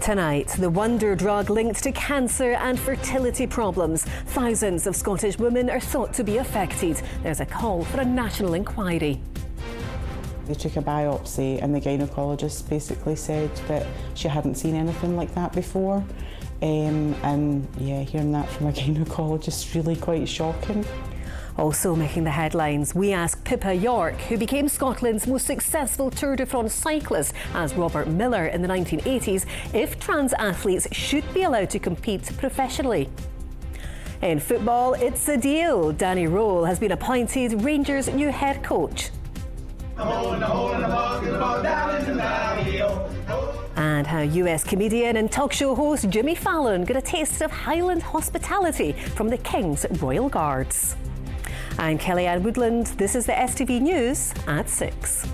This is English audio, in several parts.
Tonight, the wonder drug linked to cancer and fertility problems. Thousands of Scottish women are thought to be affected. There's a call for a national inquiry. They took a biopsy and the gynaecologist basically said that she hadn't seen anything like that before. And yeah, hearing that from a gynaecologist is really quite shocking. Also making the headlines, we asked Pippa York, who became Scotland's most successful Tour de France cyclist as Robert Miller in the 1980s, if trans athletes should be allowed to compete professionally. In football, it's a deal. Danny Rowell has been appointed Rangers' new head coach. And how US comedian and talk show host Jimmy Fallon got a taste of Highland hospitality from the King's Royal Guards. I'm Kellyanne Woodland. This is the STV News at 6.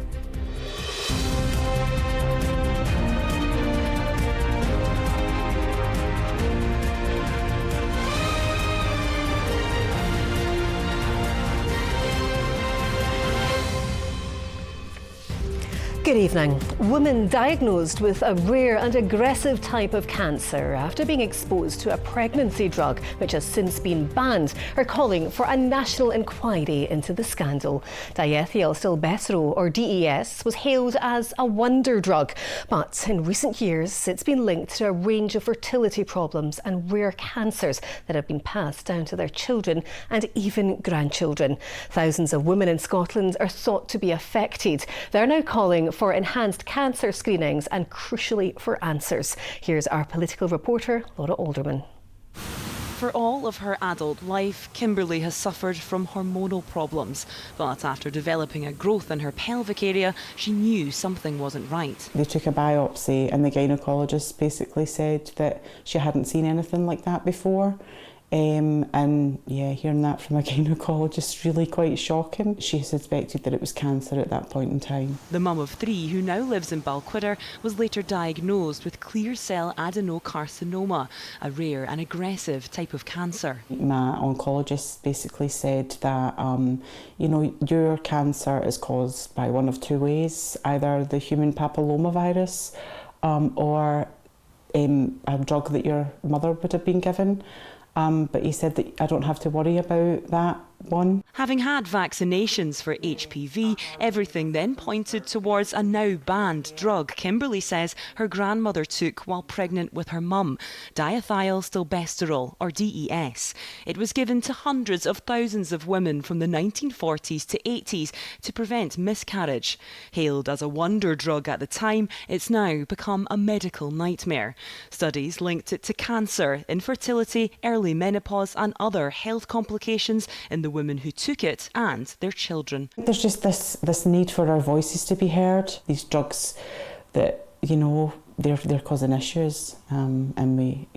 Good evening. Women diagnosed with a rare and aggressive type of cancer after being exposed to a pregnancy drug which has since been banned are calling for a national inquiry into the scandal. Diethylstilbetol, or DES, was hailed as a wonder drug, but in recent years it's been linked to a range of fertility problems and rare cancers that have been passed down to their children and even grandchildren. Thousands of women in Scotland are thought to be affected. They're now calling for enhanced cancer screenings and, crucially, for answers. Here's our political reporter, Laura Alderman. For all of her adult life, Kimberly has suffered from hormonal problems. But after developing a growth in her pelvic area, she knew something wasn't right. They took a biopsy and the gynaecologist basically said that she hadn't seen anything like that before. And yeah, hearing that from a gynaecologist is really quite shocking. She suspected that it was cancer at that point in time. The mum of 3, who now lives in Balquhidder, was later diagnosed with clear cell adenocarcinoma, a rare and aggressive type of cancer. My oncologist basically said that, your cancer is caused by one of 2 ways, either the human papillomavirus or a drug that your mother would have been given. But he said that I don't have to worry about that one. Having had vaccinations for HPV, everything then pointed towards a now banned drug Kimberly says her grandmother took while pregnant with her mum, diethylstilbetol, or DES. It was given to hundreds of thousands of women from the 1940s to 80s to prevent miscarriage. Hailed as a wonder drug at the time, it's now become a medical nightmare. Studies linked it to cancer, infertility, early menopause and other health complications in the women who took it and their children. There's just this need for our voices to be heard. These drugs that, they're causing issues, and we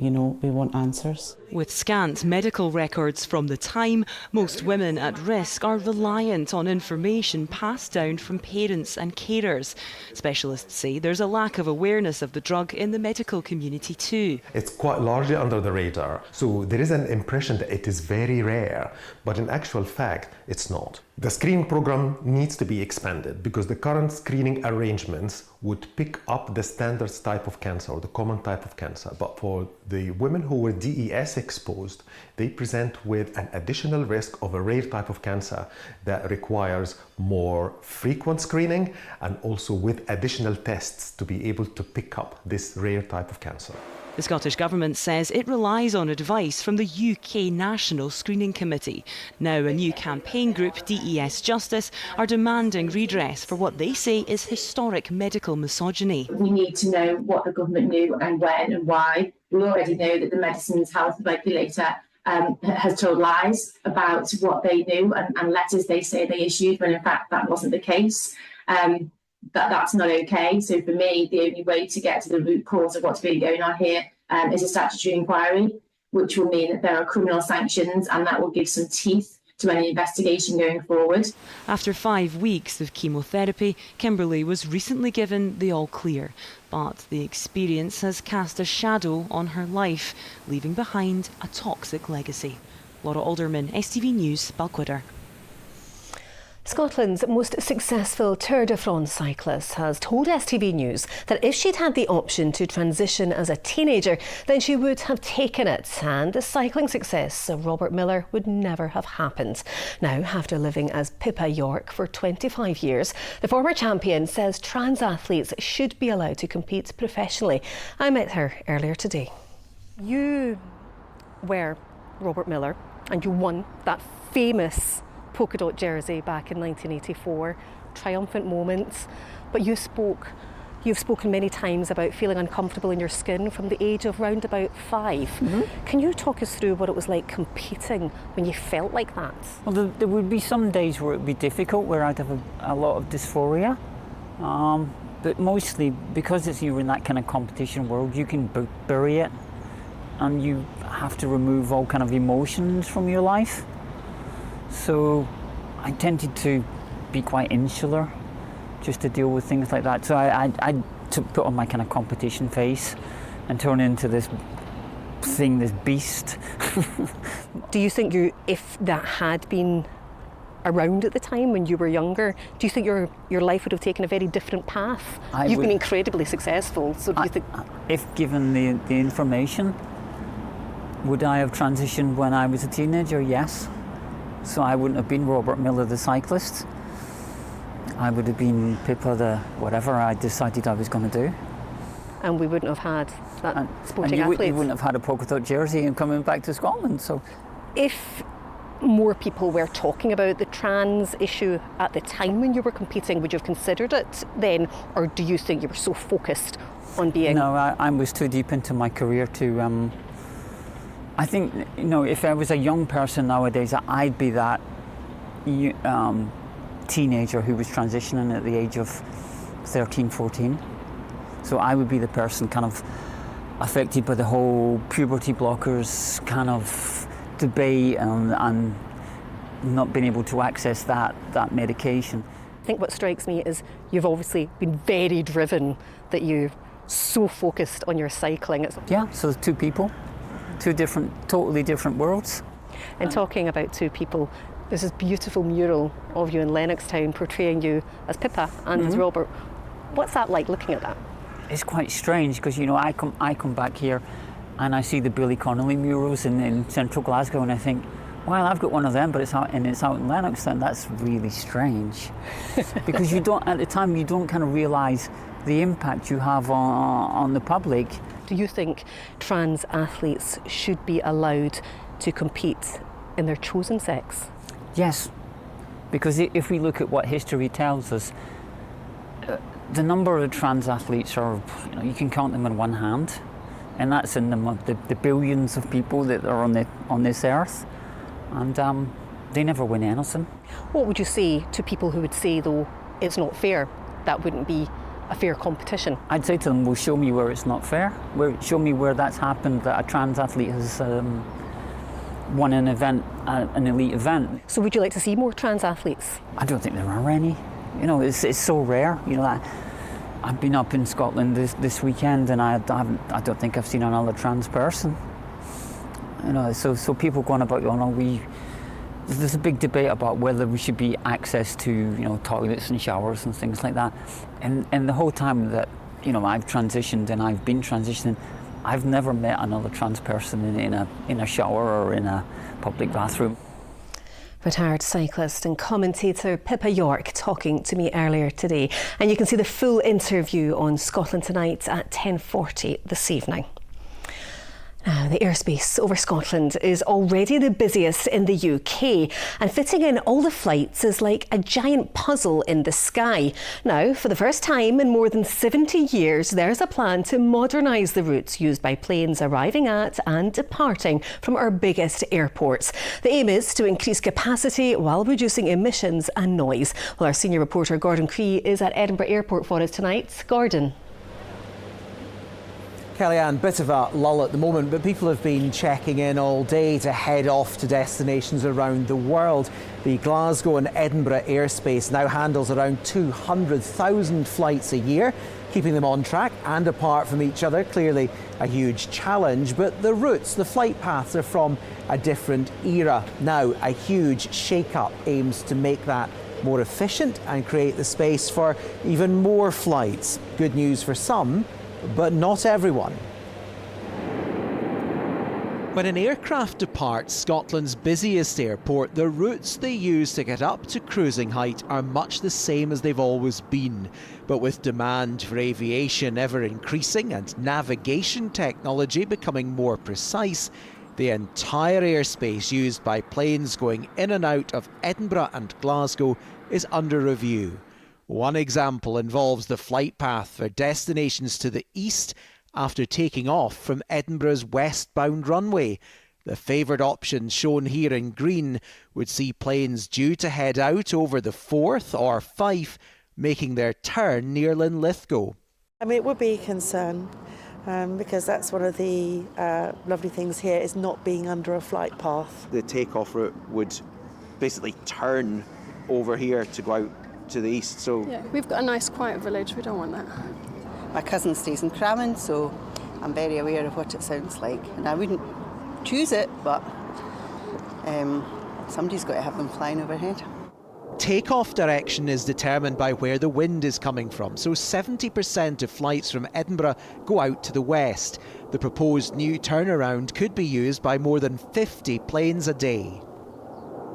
want answers. With scant medical records from the time, most women at risk are reliant on information passed down from parents and carers. Specialists say there's a lack of awareness of the drug in the medical community too. It's quite largely under the radar, so there is an impression that it is very rare, but in actual fact, it's not. The screening program needs to be expanded because the current screening arrangements would pick up the standard type of cancer or the common type of cancer. But for the women who were DES exposed, they present with an additional risk of a rare type of cancer that requires more frequent screening and also with additional tests to be able to pick up this rare type of cancer. The Scottish Government says it relies on advice from the UK National Screening Committee. Now a new campaign group, DES Justice, are demanding redress for what they say is historic medical misogyny. We need to know what the government knew and when and why. We already know that the Medicines Health Regulator has told lies about what they knew and letters they say they issued when in fact that wasn't the case. That's not okay. So for me, the only way to get to the root cause of what's really going on here is a statutory inquiry, which will mean that there are criminal sanctions and that will give some teeth to any investigation going forward. After 5 weeks of chemotherapy, Kimberly was recently given the all clear. But the experience has cast a shadow on her life, leaving behind a toxic legacy. Laura Alderman, STV News, Balquhidder. Scotland's most successful Tour de France cyclist has told STV News that if she'd had the option to transition as a teenager, then she would have taken it, and the cycling success of Robert Miller would never have happened. Now, after living as Pippa York for 25 years, the former champion says trans athletes should be allowed to compete professionally. I met her earlier today. You were Robert Miller and you won that famous polka dot jersey back in 1984, triumphant moments, but you've spoken many times about feeling uncomfortable in your skin from the age of round about 5. Mm-hmm. Can you talk us through what it was like competing when you felt like that? Well, there would be some days where it would be difficult, where I'd have a lot of dysphoria, but mostly because you're in that kind of competition world, you can bury it, and you have to remove all kind of emotions from your life. So I tended to be quite insular, just to deal with things like that. So I put on my kind of competition face and turn into this thing, this beast. Do you think if that had been around at the time when you were younger, do you think your life would have taken a very different path? You've been incredibly successful, so do you think... If given the information, would I have transitioned when I was a teenager? Yes. So I wouldn't have been Robert Miller the cyclist. I would have been Pippa the whatever I decided I was going to do. And we wouldn't have had that sporting athlete. You wouldn't have had a polka dot jersey and coming back to Scotland. So, if more people were talking about the trans issue at the time when you were competing, would you have considered it then, or do you think you were so focused on being... No, I was too deep into my career to... I think, if I was a young person nowadays, I'd be that teenager who was transitioning at the age of 13, 14. So I would be the person kind of affected by the whole puberty blockers kind of debate and not being able to access that medication. I think what strikes me is you've obviously been very driven, that you're so focused on your cycling. Yeah, so there's two people. Two totally different worlds. And talking about two people, there's this beautiful mural of you in Lennoxtown portraying you as Pippa and as Robert. What's that like, looking at that? It's quite strange because I come back here and I see the Billy Connolly murals in central Glasgow, and I think, well, I've got one of them, but it's out in Lennoxtown. That's really strange because at the time you don't kind of realise the impact you have on the public. Do you think trans athletes should be allowed to compete in their chosen sex? Yes, because if we look at what history tells us, the number of trans athletes are, you can count them in one hand, and that's in the billions of people that are on this earth, and they never win anything. What would you say to people who would say, though, it's not fair, that wouldn't be a fair competition? I'd say to them, well, show me where it's not fair. Show me where that's happened, that a trans athlete has won an event, an elite event. So would you like to see more trans athletes? I don't think there are any. It's so rare. I've been up in Scotland this weekend, and I don't think I've seen another trans person. So people going about, there's a big debate about whether we should be access to, toilets and showers and things like that. And the whole time that, I've transitioned and I've been transitioning, I've never met another trans person in a shower or in a public bathroom. Retired cyclist and commentator Pippa York talking to me earlier today. And you can see the full interview on Scotland Tonight at 10:40 this evening. Now, the airspace over Scotland is already the busiest in the UK, and fitting in all the flights is like a giant puzzle in the sky. Now, for the first time in more than 70 years, there's a plan to modernise the routes used by planes arriving at and departing from our biggest airports. The aim is to increase capacity while reducing emissions and noise. Well, our senior reporter Gordon Cree is at Edinburgh Airport for us tonight. Gordon. Kellyanne, bit of a lull at the moment, but people have been checking in all day to head off to destinations around the world. The Glasgow and Edinburgh airspace now handles around 200,000 flights a year, keeping them on track and apart from each other. Clearly a huge challenge, but the routes, the flight paths are from a different era. Now, a huge shake-up aims to make that more efficient and create the space for even more flights. Good news for some, but not everyone. When an aircraft departs Scotland's busiest airport, the routes they use to get up to cruising height are much the same as they've always been. But with demand for aviation ever increasing and navigation technology becoming more precise, the entire airspace used by planes going in and out of Edinburgh and Glasgow is under review. One example involves the flight path for destinations to the east after taking off from Edinburgh's westbound runway. The favoured option shown here in green would see planes due to head out over the Forth or Fife making their turn near Linlithgow. I mean, it would be a concern because that's one of the lovely things here is not being under a flight path. The takeoff route would basically turn over here to go out to the east. So yeah, we've got a nice quiet village, we don't want that. My cousin stays in Crammon, so I'm very aware of what it sounds like. And I wouldn't choose it, but somebody's got to have them flying overhead. Takeoff direction is determined by where the wind is coming from, so 70% of flights from Edinburgh go out to the west. The proposed new turnaround could be used by more than 50 planes a day.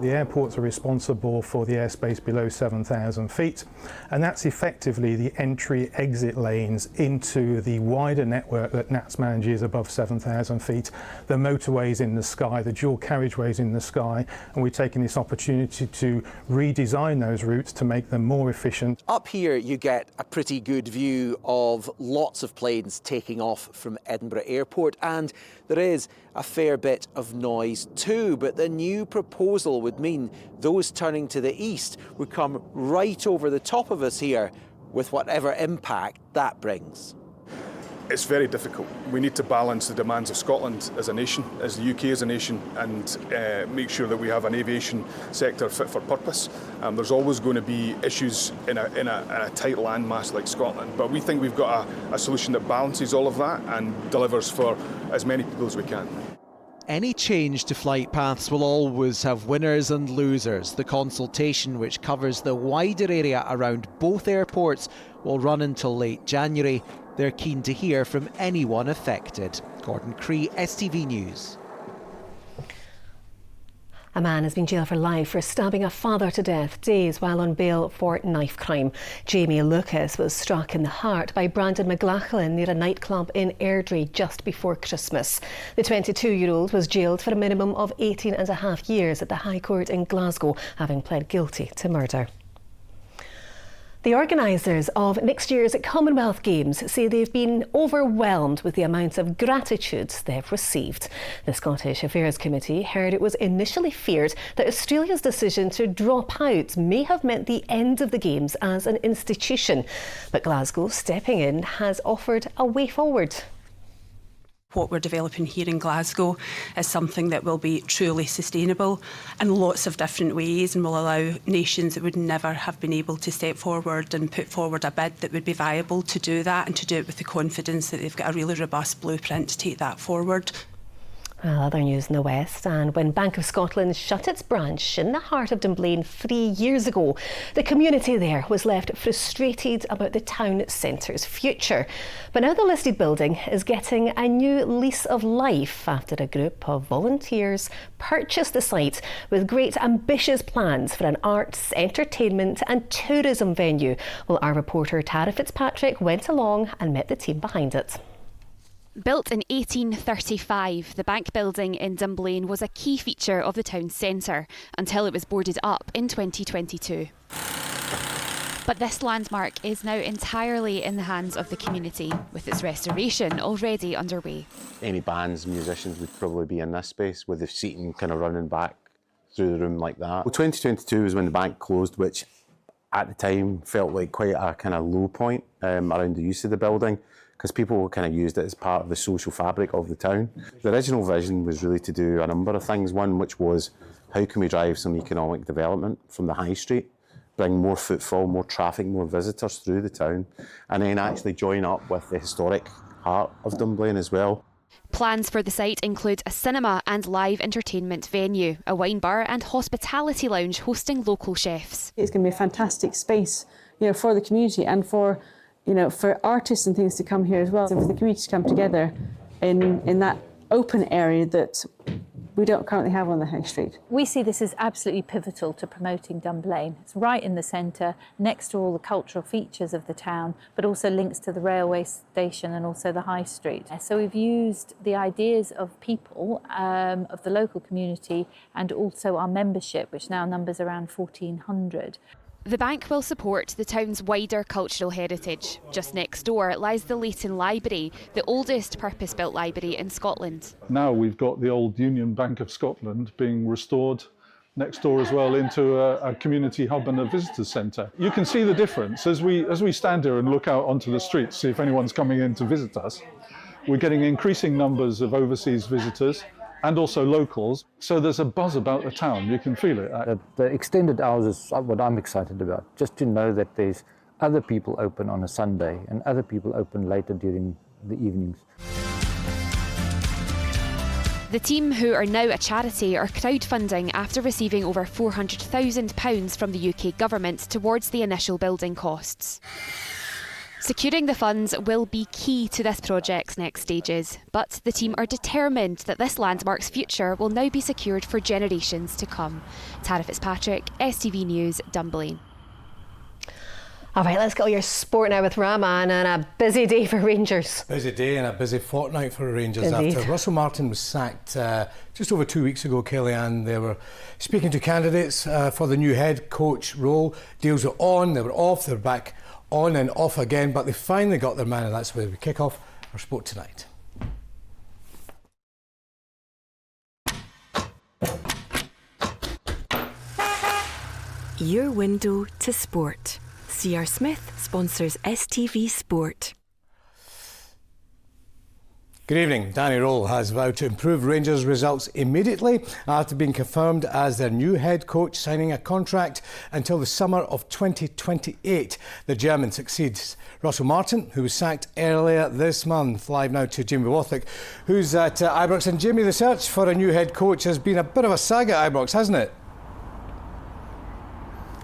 The airports are responsible for the airspace below 7,000 feet, and that's effectively the entry-exit lanes into the wider network that NATS manages above 7,000 feet, the motorways in the sky, the dual carriageways in the sky, and we're taking this opportunity to redesign those routes to make them more efficient. Up here you get a pretty good view of lots of planes taking off from Edinburgh Airport, and there is a fair bit of noise too, but the new proposal would mean those turning to the east would come right over the top of us here, with whatever impact that brings. It's very difficult. We need to balance the demands of Scotland as a nation, as the UK as a nation, and make sure that we have an aviation sector fit for purpose. There's always going to be issues in a tight landmass like Scotland, but we think we've got a solution that balances all of that and delivers for as many people as we can. Any change to flight paths will always have winners and losers. The consultation, which covers the wider area around both airports, will run until late January. They're keen to hear from anyone affected. Gordon Cree, STV News. A man has been jailed for life for stabbing a father to death days while on bail for knife crime. Jamie Lucas was struck in the heart by Brandon McLachlan near a nightclub in Airdrie just before Christmas. The 22-year-old was jailed for a minimum of 18 and a half years at the High Court in Glasgow, having pled guilty to murder. The organisers of next year's Commonwealth Games say they've been overwhelmed with the amount of gratitude they've received. The Scottish Affairs Committee heard it was initially feared that Australia's decision to drop out may have meant the end of the Games as an institution. But Glasgow, stepping in, has offered a way forward. What we're developing here in Glasgow is something that will be truly sustainable in lots of different ways and will allow nations that would never have been able to step forward and put forward a bid that would be viable to do that, and to do it with the confidence that they've got a really robust blueprint to take that forward. Well, other news in the West, and when Bank of Scotland shut its branch in the heart of Dunblane 3 years ago, the community there was left frustrated about the town centre's future. But now the listed building is getting a new lease of life after a group of volunteers purchased the site with great ambitious plans for an arts, entertainment and tourism venue. Well, our reporter Tara Fitzpatrick went along and met the team behind it. Built in 1835, the bank building in Dunblane was a key feature of the town centre until it was boarded up in 2022. But this landmark is now entirely in the hands of the community, with its restoration already underway. Any bands, musicians would probably be in this space with the seating kind of running back through the room like that. Well, 2022 was when the bank closed, which at the time felt like quite a kind of low point around the use of the building, because people kind of used it as part of the social fabric of the town. The original vision was really to do a number of things. One, which was, how can we drive some economic development from the high street, bring more footfall, more traffic, more visitors through the town, and then actually join up with the historic heart of Dunblane as well. Plans for the site include a cinema and live entertainment venue, a wine bar and hospitality lounge hosting local chefs. It's going to be a fantastic space, for the community and for artists and things to come here as well. So for the community to come together in that open area that we don't currently have on the high street. We see this as absolutely pivotal to promoting Dunblane. It's right in the centre, next to all the cultural features of the town, but also links to the railway station and also the high street. So we've used the ideas of people, of the local community, and also our membership, which now numbers around 1,400. The bank will support the town's wider cultural heritage. Just next door lies the Leighton Library, the oldest purpose-built library in Scotland. Now we've got the old Union Bank of Scotland being restored next door as well into a community hub and a visitors centre. You can see the difference as we stand here and look out onto the streets, see if anyone's coming in to visit us. We're getting increasing numbers of overseas visitors and also locals, so there's a buzz about the town, you can feel it. The extended hours is what I'm excited about, just to know that there's other people open on a Sunday and other people open later during the evenings. The team, who are now a charity, are crowdfunding after receiving over £400,000 from the UK government towards the initial building costs. Securing the funds will be key to this project's next stages, but the team are determined that this landmark's future will now be secured for generations to come. Tara Fitzpatrick, STV News, Dunblane. All right, let's get all your sport now with Rahman, and a busy day for Rangers. Busy day and a busy fortnight for Rangers. Indeed. After Russell Martin was sacked just over 2 weeks ago, Kellyanne, they were speaking to candidates for the new head coach role. Deals were on, they were off, they were back on and off again, but they finally got their man, and that's where we kick off our sport tonight. Your window to sport. C.R. Smith sponsors STV Sport. Good evening. Danny Roll has vowed to improve Rangers' results immediately after being confirmed as their new head coach, signing a contract until the summer of 2028. The German succeeds Russell Martin, who was sacked earlier this month. Live now to Jamie Wathick, who's at Ibrox. And Jamie, the search for a new head coach has been a bit of a saga at Ibrox, hasn't it?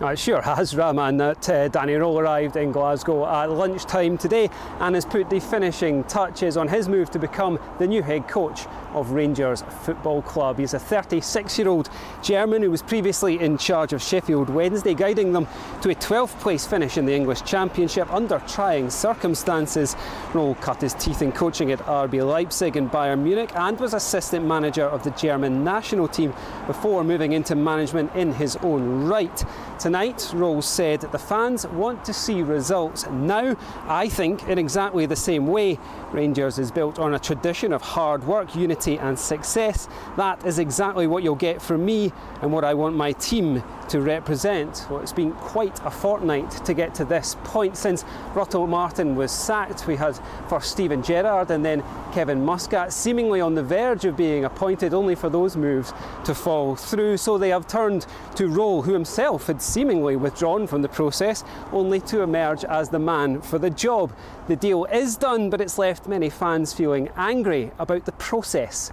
It sure has, Rahman. Danny Roll arrived in Glasgow at lunchtime today and has put the finishing touches on his move to become the new head coach of Rangers Football Club. He's a 36-year-old German who was previously in charge of Sheffield Wednesday, guiding them to a 12th place finish in the English Championship under trying circumstances. Roll cut his teeth in coaching at RB Leipzig and Bayern Munich and was assistant manager of the German national team before moving into management in his own right. Tonight, Roll said that the fans want to see results now. I think in exactly the same way. Rangers is built on a tradition of hard work, unity and success. That is exactly what you'll get from me and what I want my team to represent. Well, it's been quite a fortnight to get to this point. Since Russell Martin was sacked, we had first Steven Gerrard and then Kevin Muscat seemingly on the verge of being appointed, only for those moves to fall through. So they have turned to Roll, who himself had seemingly withdrawn from the process, only to emerge as the man for the job. The deal is done, but it's left many fans feeling angry about the process.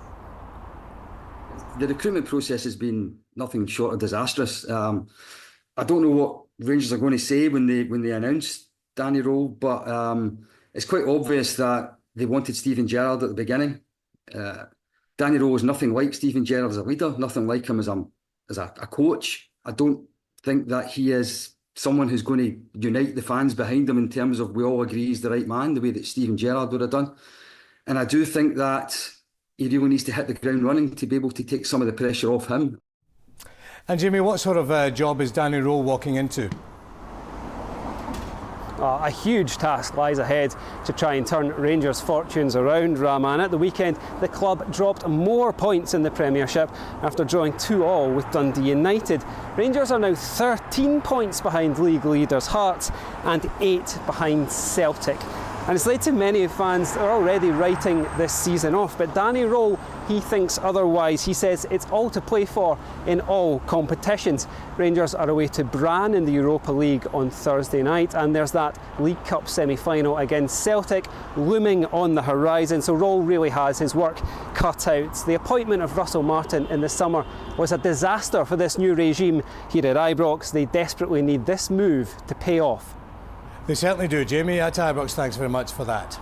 The recruitment process has been nothing short of disastrous. I don't know what Rangers are going to say when they announce Danny Roll, but it's quite obvious that they wanted Steven Gerrard at the beginning. Danny Roll is nothing like Steven Gerrard as a leader, nothing like him as a coach. I don't think that he is someone who's going to unite the fans behind him in terms of we all agree he's the right man, the way that Steven Gerrard would have done. And I do think that he really needs to hit the ground running to be able to take some of the pressure off him. And Jamie, what sort of job is Danny Roll walking into? A huge task lies ahead to try and turn Rangers' fortunes around, Rahman. At the weekend, the club dropped more points in the Premiership after drawing 2-2 with Dundee United. Rangers are now 13 points behind league leaders Hearts and 8 behind Celtic. And it's led to many fans that are already writing this season off. But Danny Roll, he thinks otherwise. He says it's all to play for in all competitions. Rangers are away to Brann in the Europa League on Thursday night, and there's that League Cup semi-final against Celtic looming on the horizon. So Roll really has his work cut out. The appointment of Russell Martin in the summer was a disaster for this new regime here at Ibrox. They desperately need this move to pay off. They certainly do, Jamie. At Ibrox, thanks very much for that.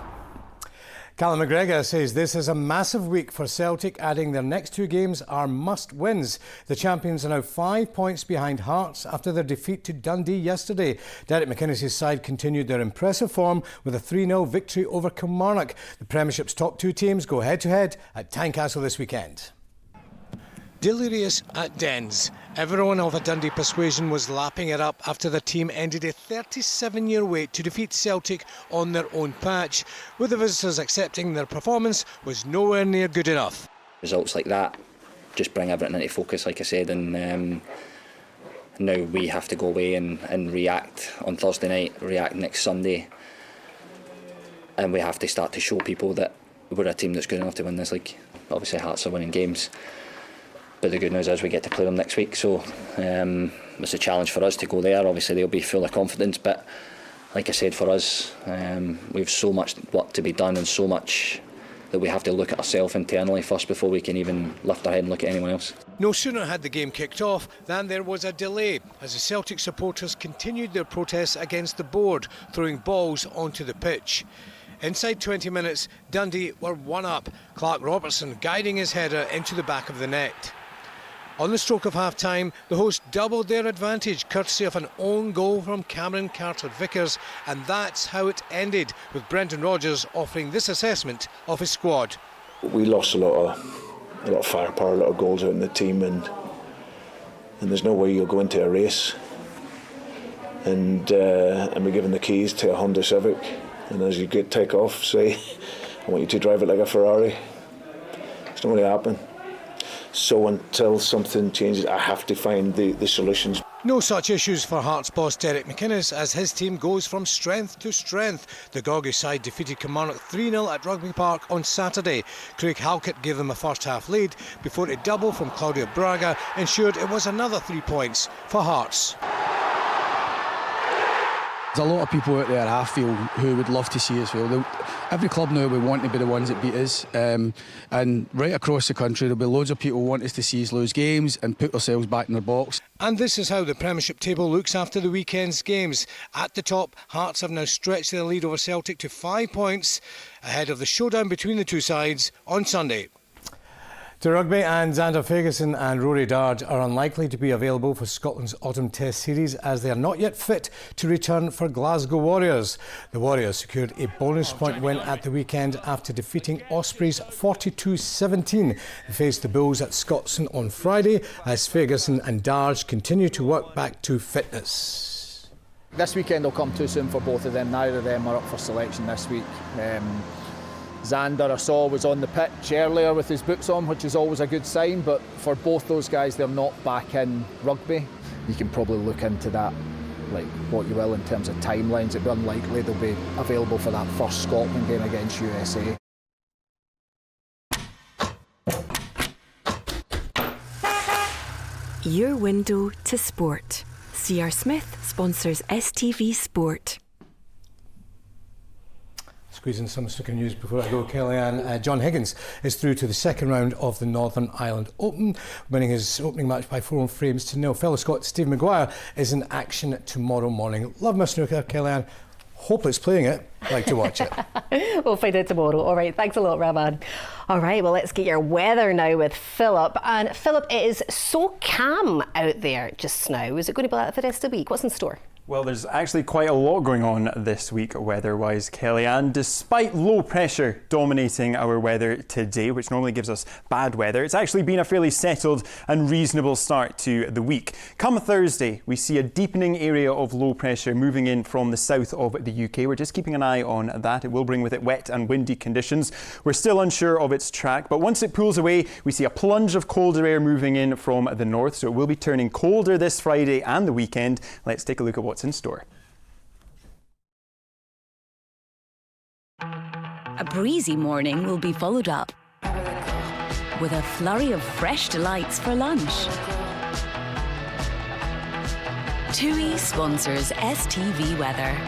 Callum McGregor says this is a massive week for Celtic, adding their next 2 games are must-wins. The champions are now 5 points behind Hearts after their defeat to Dundee yesterday. Derek McInnes' side continued their impressive form with a 3-0 victory over Kilmarnock. The Premiership's top 2 teams go head-to-head at Tynecastle this weekend. Delirious at Dens. Everyone of a Dundee persuasion was lapping it up after the team ended a 37-year wait to defeat Celtic on their own patch, with the visitors accepting their performance was nowhere near good enough. Results like that just bring everything into focus, like I said, and now we have to go away and react on Thursday night, react next Sunday, and we have to start to show people that we're a team that's good enough to win this league. Obviously Hearts are winning games, but the good news is we get to play them next week, so it's a challenge for us to go there. Obviously they'll be full of confidence, but like I said, for us, we've so much work to be done and so much that we have to look at ourselves internally first before we can even lift our head and look at anyone else. No sooner had the game kicked off than there was a delay as the Celtic supporters continued their protests against the board, throwing balls onto the pitch. Inside 20 minutes, Dundee were 1 up, Clark Robertson guiding his header into the back of the net. On the stroke of half-time, the hosts doubled their advantage courtesy of an own goal from Cameron Carter-Vickers, and that's how it ended, with Brendan Rodgers offering this assessment of his squad. We lost a lot of firepower, a lot of goals out in the team, and there's no way you'll go into a race and be given the keys to a Honda Civic, and as you take off, say, I want you to drive it like a Ferrari. It's not going to happen. So until something changes, I have to find the solutions. No such issues for Hearts boss Derek McInnes as his team goes from strength to strength. The Gorgie side defeated Kilmarnock 3-0 at Rugby Park on Saturday. Craig Halkett gave them a first-half lead before a double from Claudio Braga ensured it was another 3 points for Hearts. There's a lot of people out there, I feel, who would love to see us fail. Every club now would want to be the ones that beat us, and right across the country there'll be loads of people who want us to see us lose games and put ourselves back in their box. And this is how the Premiership table looks after the weekend's games. At the top, Hearts have now stretched their lead over Celtic to 5 points, ahead of the showdown between the two sides on Sunday. To rugby, and Xander Ferguson and Rory Darge are unlikely to be available for Scotland's autumn test series as they are not yet fit to return for Glasgow Warriors. The Warriors secured a bonus point win at the weekend after defeating Ospreys 42-17. They faced the Bulls at Scotstoun on Friday as Ferguson and Darge continue to work back to fitness. This weekend will come too soon for both of them. Neither of them are up for selection this week. Xander, I saw, was on the pitch earlier with his boots on, which is always a good sign, but for both those guys, they're not back in rugby. You can probably look into that like what you will in terms of timelines. It'd be unlikely they'll be available for that first Scotland game against USA. Your window to sport. C.R. Smith sponsors STV Sport. Squeezing some Snooker news before I go, Kellyanne. John Higgins is through to the second round of the Northern Ireland Open, winning his opening match by 4 frames to 0. Fellow Scot Steve Maguire is in action tomorrow morning. Love my snooker, Kellyanne. Hope it's playing it. Like to watch it. We'll find out tomorrow. All right, thanks a lot, Rahman. All right, well, let's get your weather now with Philip. And Philip, it is so calm out there just now. Is it going to be like that for the rest of the week? What's in store? Well, there's actually quite a lot going on this week weather-wise, Kellyanne. Despite low pressure dominating our weather today, which normally gives us bad weather, it's actually been a fairly settled and reasonable start to the week. Come Thursday, we see a deepening area of low pressure moving in from the south of the UK. We're just keeping an eye on that. It will bring with it wet and windy conditions. We're still unsure of its track, but once it pulls away, we see a plunge of colder air moving in from the north, so it will be turning colder this Friday and the weekend. Let's take a look at what's in store. breezy morning will be followed up with a flurry of fresh delights for lunch. TUI sponsors STV Weather.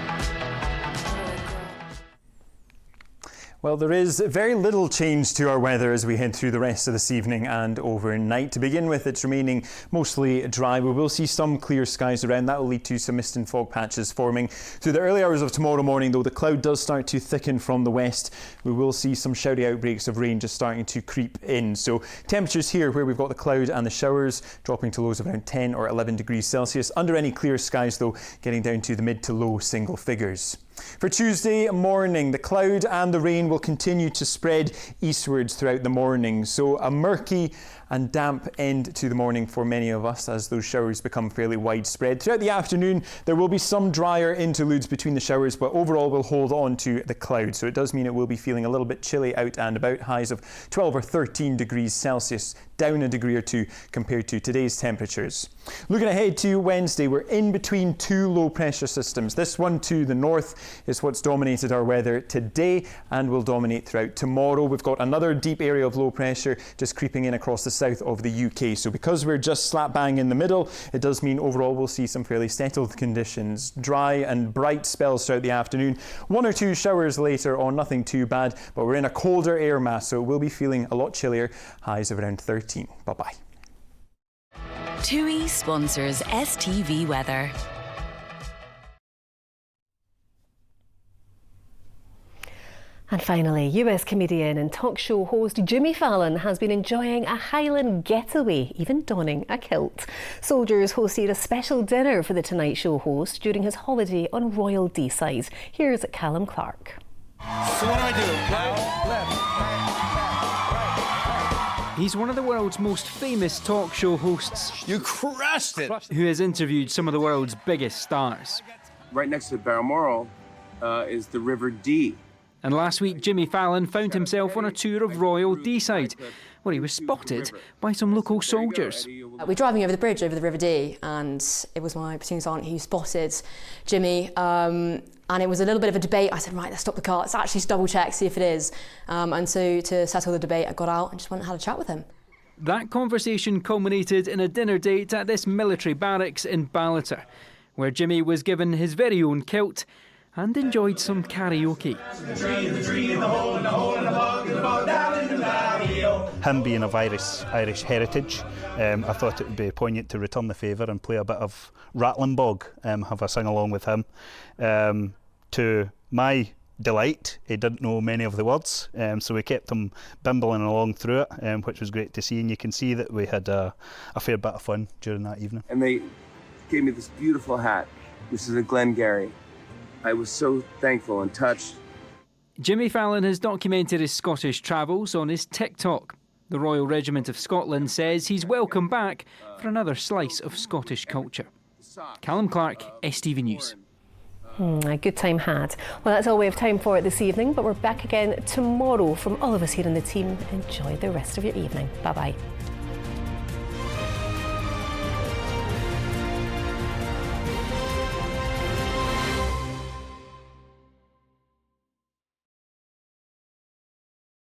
Well, there is very little change to our weather as we head through the rest of this evening and overnight. To begin with, it's remaining mostly dry. We will see some clear skies around. That will lead to some mist and fog patches forming. Through the early hours of tomorrow morning, though, the cloud does start to thicken from the west. We will see some showdy outbreaks of rain just starting to creep in. So temperatures here, where we've got the cloud and the showers, dropping to lows of around 10 or 11 degrees Celsius. Under any clear skies, though, getting down to the mid to low single figures. For Tuesday morning, the cloud and the rain will continue to spread eastwards throughout the morning. So a murky and damp end to the morning for many of us as those showers become fairly widespread. Throughout the afternoon, there will be some drier interludes between the showers, but overall we'll hold on to the cloud. So it does mean it will be feeling a little bit chilly out and about, highs of 12 or 13 degrees Celsius, down a degree or two compared to today's temperatures. Looking ahead to Wednesday, we're in between two low pressure systems. This one to the north is what's dominated our weather today and will dominate throughout tomorrow. We've got another deep area of low pressure just creeping in across the south of the UK. So because we're just slap bang in the middle, it does mean overall we'll see some fairly settled conditions. Dry and bright spells throughout the afternoon. One or two showers later on, nothing too bad, but we're in a colder air mass, so we'll be feeling a lot chillier, highs of around 13. Bye-bye. TUI sponsors STV Weather. And finally, US comedian and talk show host Jimmy Fallon has been enjoying a Highland getaway, even donning a kilt. Soldiers hosted a special dinner for the Tonight Show host during his holiday on Royal Deeside. Here's Callum Clark. So what do I do? Right, left, right. He's one of the world's most famous talk show hosts. You crushed it! Who has interviewed some of the world's biggest stars. Right next to Balmoral is the River Dee. And last week, Jimmy Fallon found himself on a tour of Royal Deeside, where he was spotted by some local soldiers. We're driving over the bridge over the River Dee, and it was my platoon sergeant who spotted Jimmy, and it was a little bit of a debate. I said, right, let's stop the car, let's actually double check, see if it is. And so to settle the debate, I got out and just went and had a chat with him. That conversation culminated in a dinner date at this military barracks in Ballater, where Jimmy was given his very own kilt and enjoyed some karaoke. Him being of Irish heritage, I thought it would be poignant to return the favour and play a bit of Rattling Bog, have a sing along with him. To my delight, he didn't know many of the words, so we kept him bimbling along through it, which was great to see, and you can see that we had a fair bit of fun during that evening. And they gave me this beautiful hat. This is a Glengarry. I was so thankful and touched. Jimmy Fallon has documented his Scottish travels on his TikTok. The Royal Regiment of Scotland says he's welcome back for another slice of Scottish culture. Callum Clark, STV News. A good time had. Well, that's all we have time for this evening, but we're back again tomorrow. From all of us here in the team, enjoy the rest of your evening. Bye-bye.